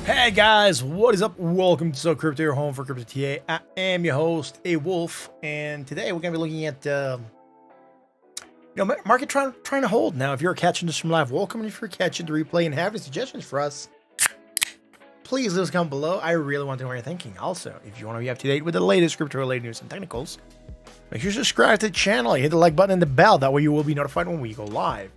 Hey guys, what is up? Welcome to So Crypto, your home for Crypto TA. I am your host, A Wolf, and today we're gonna be looking at market trying to hold. Now, if you're catching this from live, welcome. And if you're catching the replay and have any suggestions for us, please leave us a comment below. I really want to know what you're thinking. Also, if you want to be up to date with the latest crypto-related news and technicals, make sure you subscribe to the channel. Hit the like button and the bell. That way, you will be notified when we go live.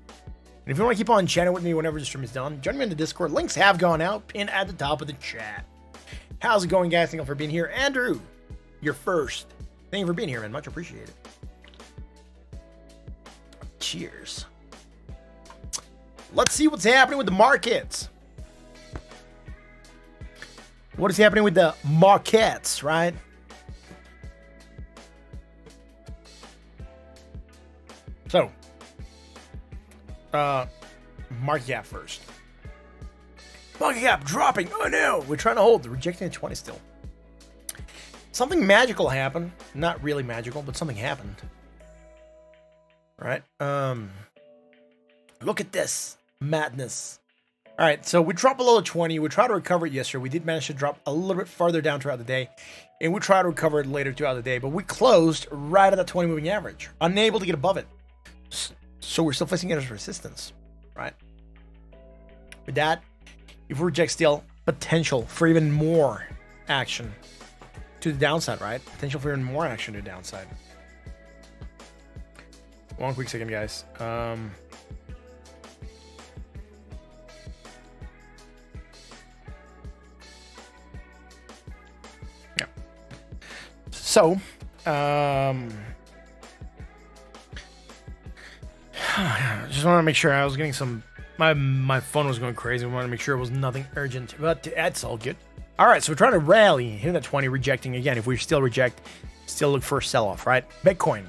And if you want to keep on chatting with me whenever the stream is done, join me in the Discord. Links have gone out, pinned at the top of the chat. How's it going, guys? Thank you for being here. Andrew, you're first. Thank you for being here, man. Much appreciated. Cheers. Let's see what's happening with the markets. What is happening with the markets, right? So, market cap first. Market cap dropping. Oh no, we're trying to hold. They're rejecting the 20 still. Something magical happened. Not really magical, but something happened. Right? Look at this madness. All right, so we dropped below the 20. We tried to recover it yesterday. We did manage to drop a little bit farther down throughout the day, and we tried to recover it later throughout the day, but we closed right at that 20 moving average, unable to get above it. So we're still facing it as resistance, right? With that, if we reject still, potential for even more action to the downside, right? Potential for even more action to the downside. One quick second, guys. Yeah. So, just want to make sure I was getting some. My phone was going crazy. I wanted to make sure it was nothing urgent, but that's all good. All right, so we're trying to rally, hitting that 20, rejecting again. If we still reject, still look for a sell-off, right? Bitcoin.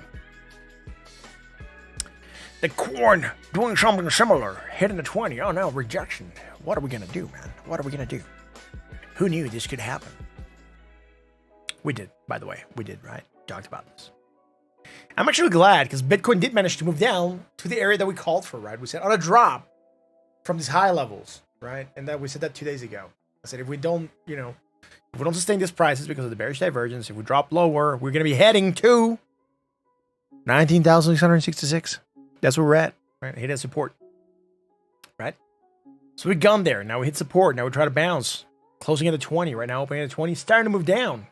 The corn doing something similar, hitting the 20. Oh no, rejection. What are we gonna do, man? What are we gonna do? Who knew this could happen? We did, by the way. We did, right? Talked about this. I'm actually glad because Bitcoin did manage to move down to the area that we called for, right? We said on a drop from these high levels, right? And that we said that 2 days ago. I said if we don't, if we don't sustain these prices because of the bearish divergence, if we drop lower, we're going to be heading to 19,666. That's where we're at, right? Hit that support, right? So we've gone there. Now we hit support. Now we try to bounce. Closing at the 20 right now, opening at the 20, starting to move down.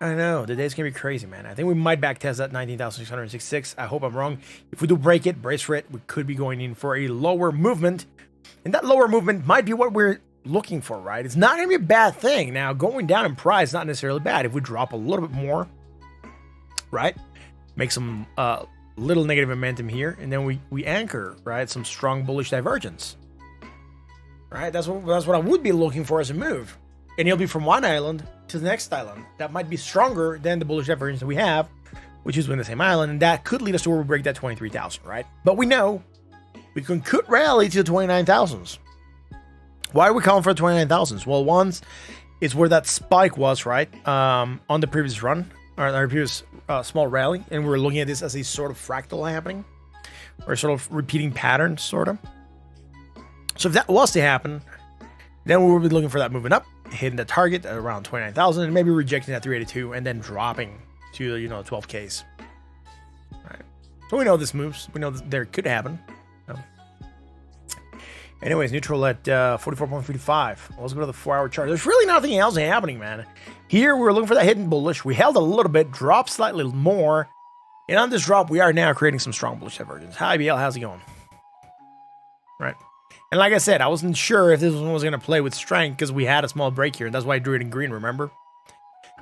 I know, the day's gonna be crazy, man. I think we might backtest that 19,666. I hope I'm wrong. If we do break it, brace for it, we could be going in for a lower movement. And that lower movement might be what we're looking for, right? It's not gonna be a bad thing. Now, going down in price is not necessarily bad. If we drop a little bit more, right? Make some little negative momentum here, and then we anchor, right? Some strong bullish divergence. Right? That's what I would be looking for as a move. And it'll be from one island to the next island. That might be stronger than the bullish divergence that we have, which is within the same island, and that could lead us to where we break that 23,000, right? But we know we could rally to the 29,000s. Why are we calling for the 29,000s? Well, once is where that spike was, right? On the previous run, or our previous small rally, and we're looking at this as a sort of fractal happening, or sort of repeating pattern, sort of. So if that was to happen, then we will be looking for that moving up, hitting the target at around 29,000, and maybe rejecting that 382, and then dropping to 12Ks. All right. So we know this moves. We know that there could happen. Anyways, neutral at 44.55. Let's go to the 4-hour chart. There's really nothing else happening, man. Here we were looking for that hidden bullish. We held a little bit, dropped slightly more, and on this drop, we are now creating some strong bullish divergence. Hi, BL. How's it going? Right. And like I said, I wasn't sure if this one was going to play with strength because we had a small break here. And that's why I drew it in green, remember?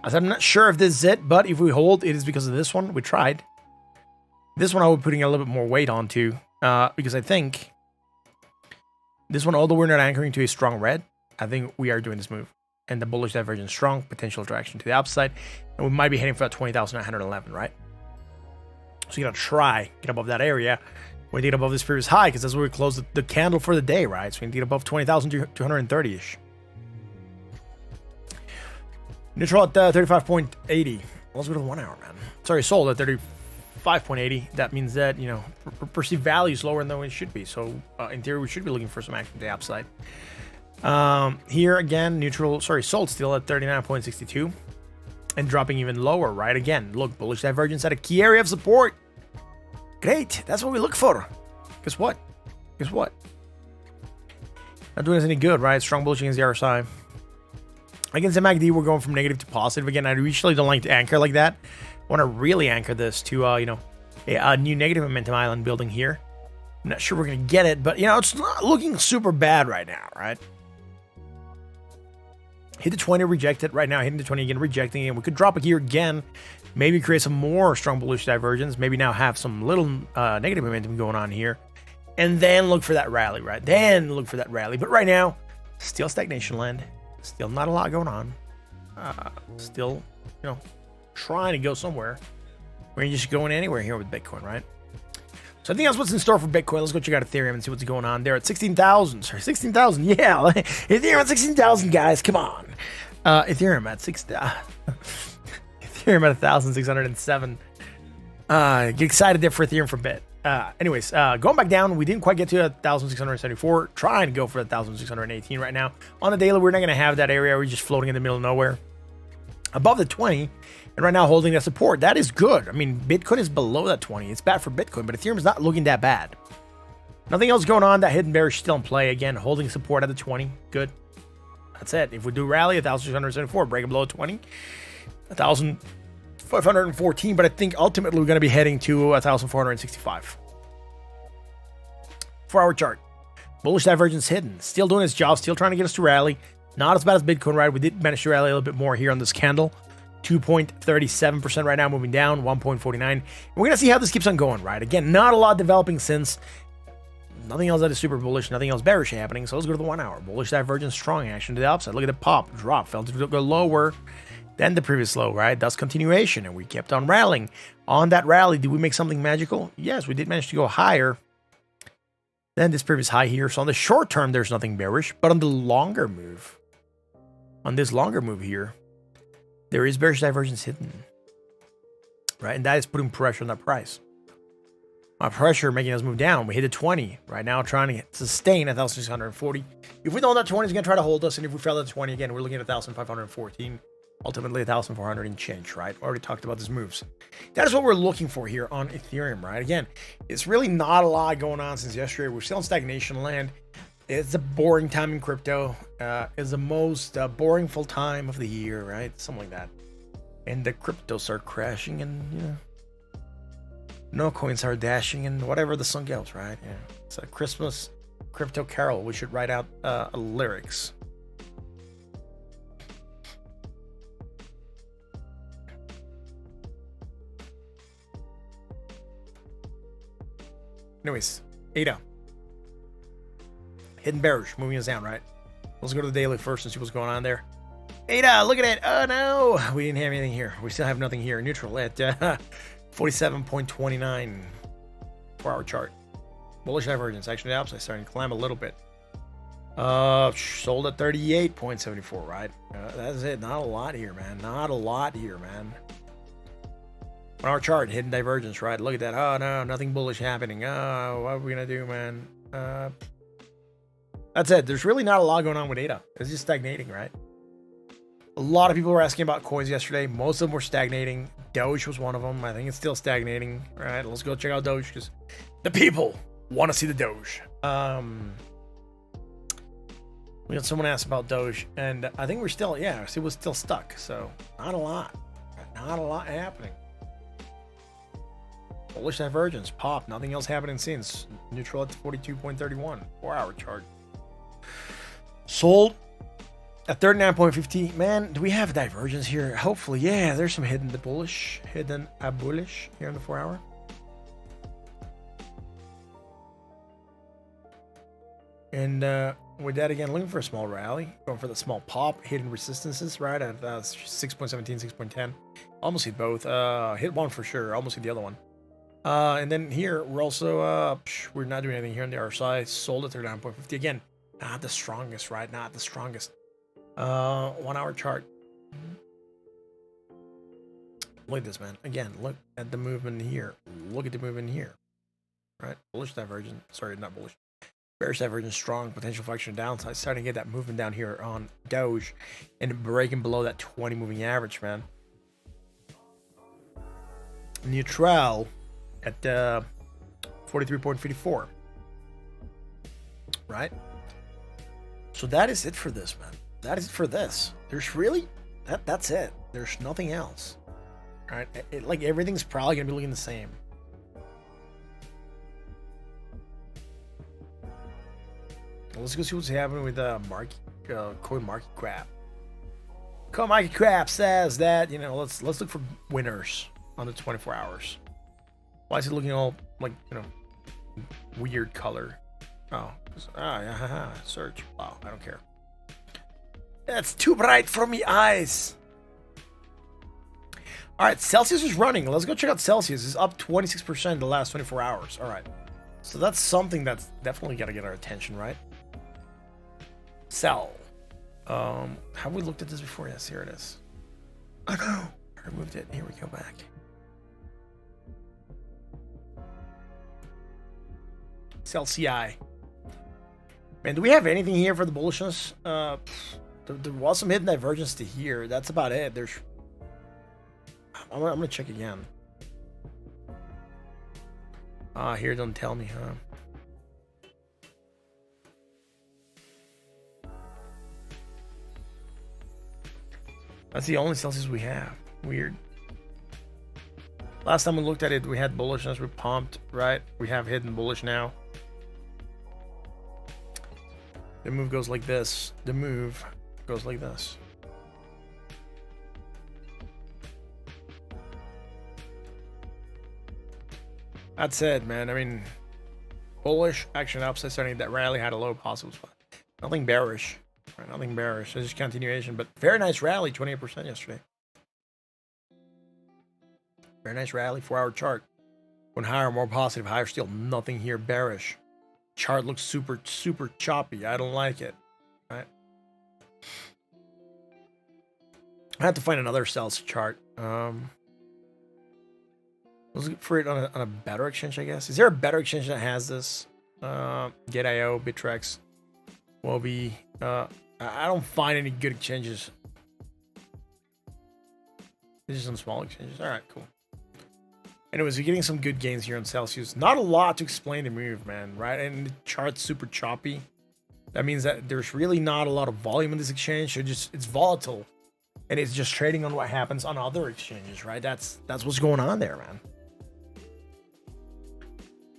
I said, I'm not sure if this is it, but if we hold, it is because of this one. We tried. This one I would be putting a little bit more weight onto because I think this one, although we're not anchoring to a strong red, I think we are doing this move. And the bullish divergence strong, potential attraction to the upside. And we might be heading for that 20,911, right? So you got to try, get above that area. We need above this previous high because that's where we close the candle for the day, right? So we need above 20,230-ish. Neutral at 35.80. Let's go to the 1 hour, man. Sorry, sold at 35.80. That means that, perceived value is lower than it should be. So in theory, we should be looking for some action to the upside. Here again, neutral, sorry, sold still at 39.62 and dropping even lower, right? Again, look, bullish divergence at a key area of support. Great, that's what we look for. Guess what? Guess what? Not doing us any good, right? Strong bullish against the RSI. Against MACD, we're going from negative to positive. Again, I usually don't like to anchor like that. I want to really anchor this to, a new negative momentum island building here. I'm not sure we're going to get it, but, it's not looking super bad right now, right? Hit the 20, reject it right now. Hitting the 20 again, rejecting it. We could drop it here again. Maybe create some more strong bullish divergence. Maybe now have some little negative momentum going on here. And then look for that rally, right? Then look for that rally. But right now, still stagnation land. Still not a lot going on. Still, trying to go somewhere. We ain't just going anywhere here with Bitcoin, right? So I think that's what's in store for Bitcoin. Let's go check out Ethereum and see what's going on there at 16,000. Sorry, 16,000. Yeah, Ethereum at 16,000, guys. Come on. Ethereum at Ethereum at 1,607. Get excited there for Ethereum for a bit. Anyways, going back down, we didn't quite get to 1,674. Trying to go for 1,618 right now. On the daily, we're not going to have that area. We're just floating in the middle of nowhere. Above the 20, and right now holding that support. That is good. I mean, Bitcoin is below that 20. It's bad for Bitcoin, but Ethereum is not looking that bad. Nothing else going on. That hidden bearish still in play. Again, holding support at the 20. Good. That's it. If we do rally, 1,674, break it below 20. 1,514, but I think ultimately we're going to be heading to 1,465. 4-hour chart. Bullish divergence hidden. Still doing its job. Still trying to get us to rally. Not as bad as Bitcoin, right? We did manage to rally a little bit more here on this candle. 2.37% right now, moving down. 1.49. And we're going to see how this keeps on going, right? Again, not a lot developing since. Nothing else that is super bullish. Nothing else bearish happening. So let's go to the 1 hour. Bullish divergence, strong action to the upside. Look at the pop, drop, fell to go lower than the previous low, right? That's continuation, and we kept on rallying. On that rally, did we make something magical? Yes, we did manage to go higher than this previous high here. So on the short term, there's nothing bearish, but on the longer move, on this longer move here, there is bearish divergence hidden, right? And that is putting pressure on that price. Pressure making us move down. We hit a 20 right now, trying to sustain 1,640. If we don't, that 20 is going to try to hold us, and if we fell at 20 again, we're looking at 1,514. Ultimately 1,400 and change, right? Already talked about these moves. That is what we're looking for here on Ethereum, right? Again, it's really not a lot going on since yesterday. We're still in stagnation land. It's a boring time in crypto. It's the most boring full time of the year, right? Something like that. And the cryptos are crashing, and no coins are dashing, and whatever the song goes, right? Yeah, it's a Christmas crypto carol. We should write out lyrics. Anyways, ADA. Hidden bearish, moving us down, right? Let's go to the daily first and see what's going on there. ADA, look at it. Oh, no. We didn't have anything here. We still have nothing here. Neutral at 47.29. 4-hour chart. Bullish divergence. Actually, the upside starting to climb a little bit. Sold at 38.74, right? That's it. Not a lot here, man. Not a lot here, man. On our chart, hidden divergence, right? Look at that. Oh, no, nothing bullish happening. Oh, what are we going to do, man? That's it. There's really not a lot going on with ADA. It's just stagnating, right? A lot of people were asking about coins yesterday. Most of them were stagnating. Doge was one of them. I think it's still stagnating. All right, let's go check out Doge because the people want to see the Doge. We had someone ask about Doge, and I think we're still, it was still stuck. So not a lot. Not a lot happening. Bullish divergence, pop, nothing else happening since. Neutral at 42.31, 4-hour chart. Sold at 39.50. Man, do we have divergence here? Hopefully, yeah, there's some hidden bullish here in the 4-hour. And with that again, looking for a small rally, going for the small pop, hidden resistances, right at 6.17, 6.10. Almost hit both. Hit one for sure, almost hit the other one. And then here, we're also, we're not doing anything here on the RSI. Sold at 39.50. Again, not the strongest, right? Not the strongest. 1-hour chart. Look at this, man. Again, look at the movement here. Look at the movement here. Right? Bullish divergence. Sorry, not bullish. Bearish divergence strong, potential flexion downside. Starting to get that movement down here on Doge and breaking below that 20 moving average, man. Neutral at 43.54. Right? So that is it for this, man. That is it for this. There's really that's it. There's nothing else. All right? Like everything's probably gonna be looking the same. Let's go see what's happening with coin market crap. Coin market crap says that, you know, let's look for winners on the 24 hours. Why is it looking all like, you know, weird color? Oh, yeah, search. Wow, I don't care. That's too bright for me eyes. All right, Celsius is running. Let's go check out Celsius. It's up 26% in the last 24 hours. All right, so that's something that's definitely got to get our attention, right? Sell. Have we looked at this before? Yes, here it is. Oh no, I removed it. Here we go back. Sell CI. Man, do we have anything here for the bullishness? There was some hidden divergence to here. That's about it. There's. I'm gonna check again. Here don't tell me, huh? That's the only Celsius we have. Weird. Last time we looked at it, we had bullishness. We pumped, right? We have hidden bullish now. The move goes like this. The move goes like this. That's it, man. I mean, bullish, action upside starting. That rally had a low possible spot. Nothing bearish. Right, nothing bearish. It's just continuation, but very nice rally, 28% yesterday. Very nice rally, 4-hour chart. When higher, more positive, higher still. Nothing here bearish. Chart looks super, super choppy. I don't like it. Right? I have to find another sales chart. Let's look for it on a better exchange, I guess. Is there a better exchange that has this? Get.io, Bittrex, Wobi. I don't find any good exchanges. These are some small exchanges. All right, cool. Anyways, we're getting some good gains here on Celsius. Not a lot to explain the move, man, right? And the chart's super choppy. That means that there's really not a lot of volume in this exchange. So it's volatile. And it's just trading on what happens on other exchanges, right? That's what's going on there, man.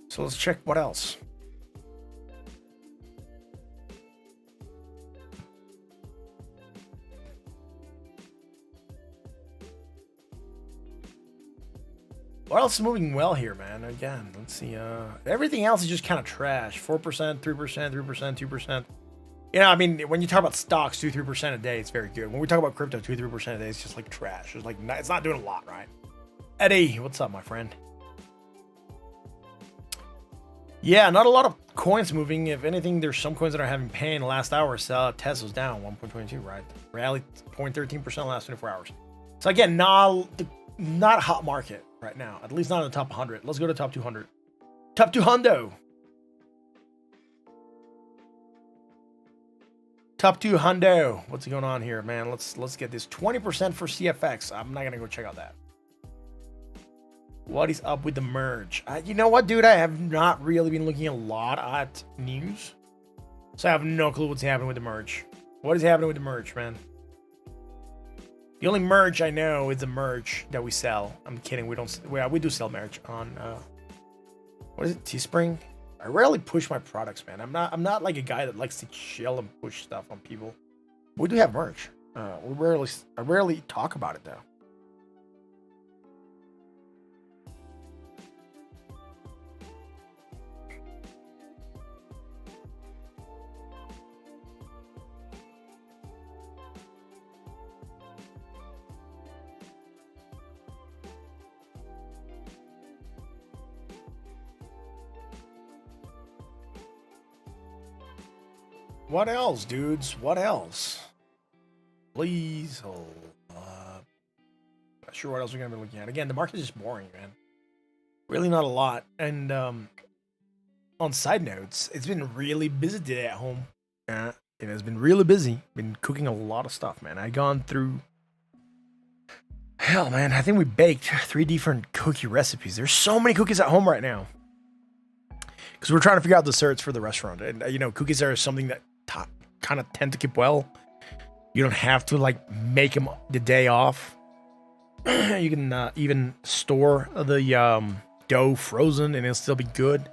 So let's check what else. What else is moving well here, man? Again, let's see. Everything else is just kind of trash. 4%, 3%, 3%, 2%. You know, I mean, when you talk about stocks, 2-3% a day, it's very good. When we talk about crypto, 2-3% a day, it's just like trash. It's like it's not doing a lot, right? Eddie, what's up, my friend? Yeah, not a lot of coins moving. If anything, there's some coins that are having pain. Last hour, Tesla's down 1.22, right? Rally 0.13% last 24 hours. So again, not a hot market right now. At least not in the top 100. Let's go to top 200. Top 200. Top 200. What's going on here, man? Let's get this 20% for CFX. I'm not gonna go check out that. What is up with the merge? You know what, dude? I have not really been looking a lot at news, so I have no clue what's happening with the merge. What is happening with the merge, man? The only merch I know is the merch that we sell. I'm kidding. We don't. We do sell merch on what is it? Teespring. I rarely push my products, man. I'm not like a guy that likes to chill and push stuff on people. We do have merch. I rarely talk about it though. What else, dudes? What else? Please hold up. Not sure what else we're gonna be looking at. Again, the market is just boring, man. Really not a lot. And on side notes, it's been really busy today at home. It's been really busy. Been cooking a lot of stuff, man. I gone through. Hell, man, I think we baked 3 different cookie recipes. There's so many cookies at home right now. Because we're trying to figure out desserts for the restaurant. And, cookies are something that kind of tend to keep well. You don't have to, make them the day off. You can even store the dough frozen and it'll still be good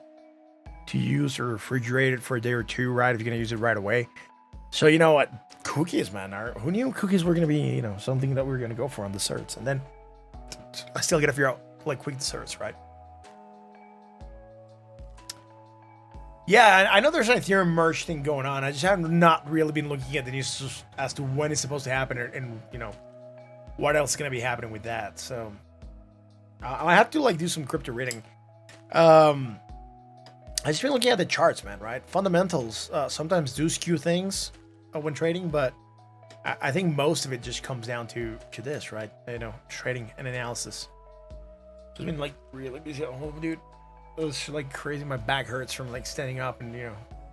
to use, or refrigerate it for a day or two, right? If you're going to use it right away. So, you know what? Cookies, man. Who knew cookies were going to be, something that we were going to go for on desserts? And then I still got to figure out, quick desserts, right? Yeah, I know there's an Ethereum merge thing going on. I just have not really been looking at the news as to when it's supposed to happen and what else is going to be happening with that. So I have to do some crypto reading. I just been looking at the charts, man, right? Fundamentals sometimes do skew things when trading, but I think most of it just comes down to this, right? Trading and analysis. So it's been really busy at home, dude. It was crazy. My back hurts from standing up, and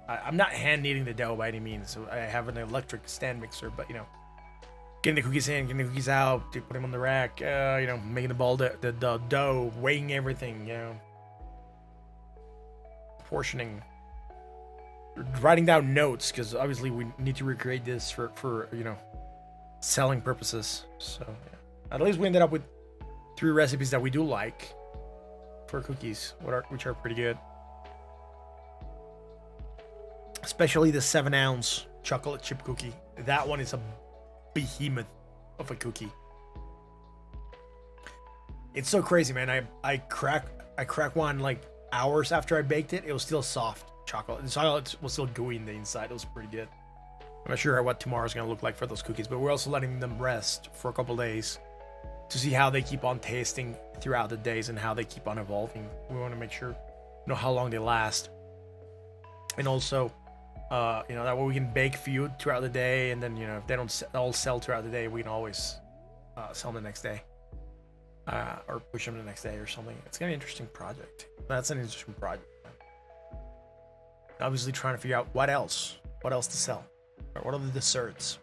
I'm not hand kneading the dough by any means. So I have an electric stand mixer, but getting the cookies in, getting the cookies out, put them on the rack, making the ball, the dough, weighing everything, portioning, writing down notes, because obviously we need to recreate this for selling purposes. So at least we ended up with 3 recipes that we do like for cookies, which are pretty good. Especially the 7-ounce chocolate chip cookie. That one is a behemoth of a cookie. It's so crazy, man. I crack one hours after I baked it. It was still soft chocolate. It was still gooey in the inside. It was pretty good. I'm not sure what tomorrow's gonna look like for those cookies, but we're also letting them rest for a couple days to see how they keep on tasting throughout the days and how they keep on evolving. We want to make sure how long they last, and also that way we can bake few throughout the day, and then if they don't all sell throughout the day, we can always sell them the next day, or push them the next day or something. It's gonna be an interesting project. That's an interesting project, man. Obviously trying to figure out what else to sell, or what are the desserts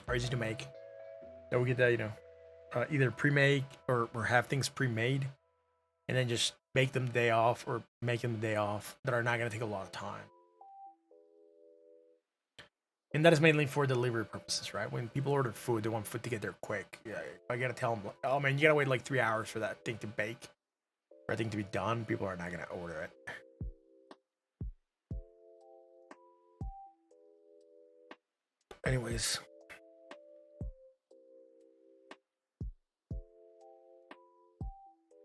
are easy to make that we get either pre-make or have things pre-made, and then just bake them the day off, or make them the day off, that are not going to take a lot of time. And that is mainly for delivery purposes, right? When people order food, they want food to get there quick. Yeah, if I got to tell them, oh man, you got to wait 3 hours for that thing to bake, or a thing to be done, people are not going to order it. Anyways,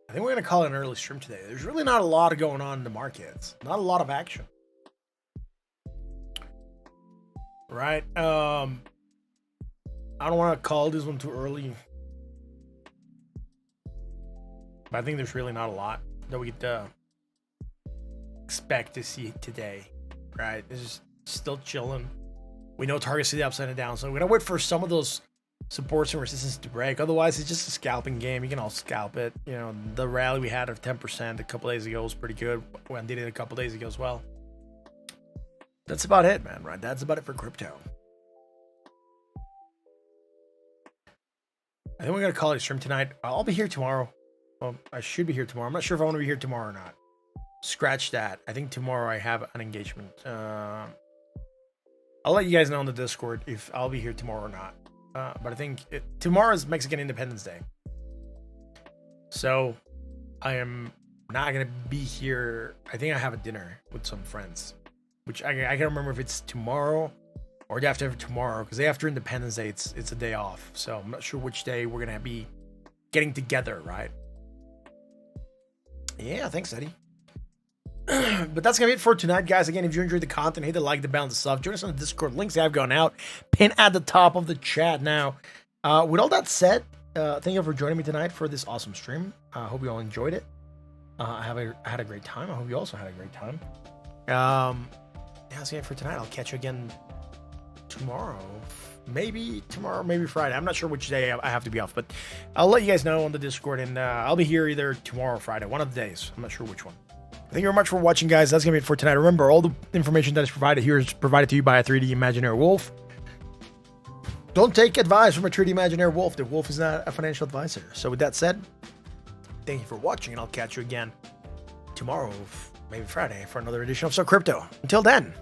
I think we're going to call it an early stream today. There's really not a lot going on in the markets. Not a lot of action. Right? I don't want to call this one too early, but I think there's really not a lot that we could expect to see today. Right? This is still chilling. We know targets to the upside and down, so we're going to wait for some of those supports and resistance to break. Otherwise, it's just a scalping game. You can all scalp it. The rally we had of 10% a couple days ago was pretty good. We did it a couple days ago as well. That's about it, man, right? That's about it for crypto. I think we're going to call it a stream tonight. I'll be here tomorrow. Well, I should be here tomorrow. I'm not sure if I want to be here tomorrow or not. Scratch that. I think tomorrow I have an engagement. I'll let you guys know on the Discord if I'll be here tomorrow or not. But I think tomorrow is Mexican Independence Day. So I am not going to be here. I think I have a dinner with some friends, which I can't remember if it's tomorrow or the after tomorrow, because after Independence Day, it's a day off. So I'm not sure which day we're going to be getting together, right? Yeah, thanks, Eddie. But that's gonna be it for tonight, guys. Again, if you enjoyed the content, hit the like, the bell, and the sub. Join us on the Discord. Links have gone out. Pin at the top of the chat now. With all that said, thank you for joining me tonight for this awesome stream. I hope you all enjoyed it. I had a great time. I hope you also had a great time. Yeah, that's it for tonight. I'll catch you again tomorrow. Maybe tomorrow, maybe Friday. I'm not sure which day I have to be off, but I'll let you guys know on the Discord, and I'll be here either tomorrow or Friday, one of the days. I'm not sure which one. Thank you very much for watching, guys. That's going to be it for tonight. Remember, all the information that is provided here is provided to you by a 3D Imaginary Wolf. Don't take advice from a 3D Imaginary Wolf. The wolf is not a financial advisor. So with that said, thank you for watching, and I'll catch you again tomorrow, maybe Friday, for another edition of So Crypto. Until then.